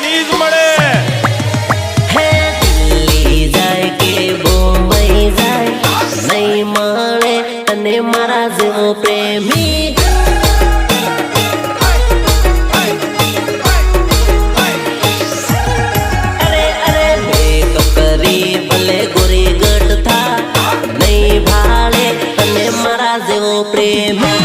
ઈજ મળે। હે દિલ્હી જાય કે બોમ્બઈ જાય નહીં મળે તને મારા જેવો પ્રેમી। અરે અરે મેકઅપ કરી ભલે ગોરી ગઢ થા નહીં ભાડે તને મારા જેવો પ્રેમી।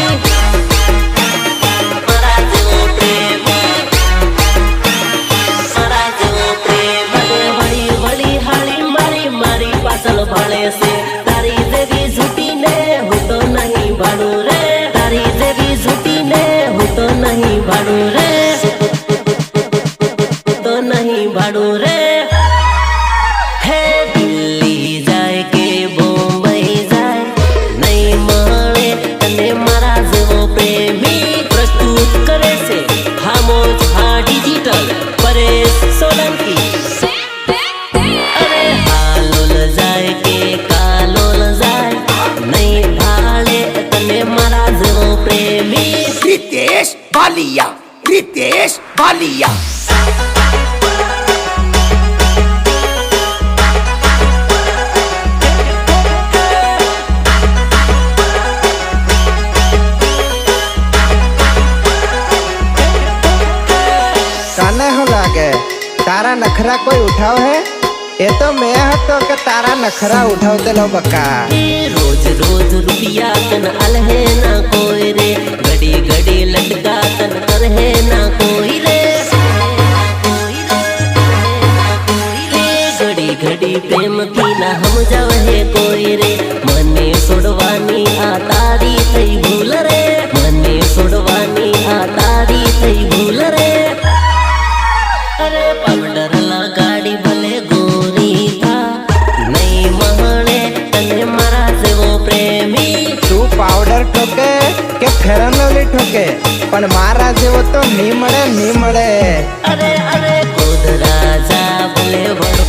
તારી જેવી ઝૂટીને હું તો નહીં ભાડું રે તારી જેવી ઝૂટીને હું તો નહીં ભાડું રે તો નહીં ભાડું રે। હે દિલ્હી જાય કે બોમ્બઈ જાય નહીં મળે તને મારા જેવો પ્રેમી। પ્રસ્તુત કરે છે ખામોશ હા ડિજિટલ પરેશ સોલંકી। रितेश बालिया, रितेश बालिया। काने हो लागे तारा नखरा कोई उठाव है ये तो मैं हतो के तारा नखरा उठावते लो बका। रोज रोज रुपया तन अलहे ना कोई रे घड़ी घड़ी लटका तन करहे ना कोई रे घड़ी घड़ी प्रेम की ना हम जावे कोई रे मने सोडवानी आ तारी थई भूल रे मने सोडवानी आ तारी थई भूल रे। अरे पाउडर लगाड़ी भले गोरी था नहीं महणे तने मारा जेवो प्रेमी। तू पाउडर ठोके के फेरन लवली ठोके पण मारा जेवो तो नी मळे नी मळे। अरे अरे खुद राजा भले बड़ो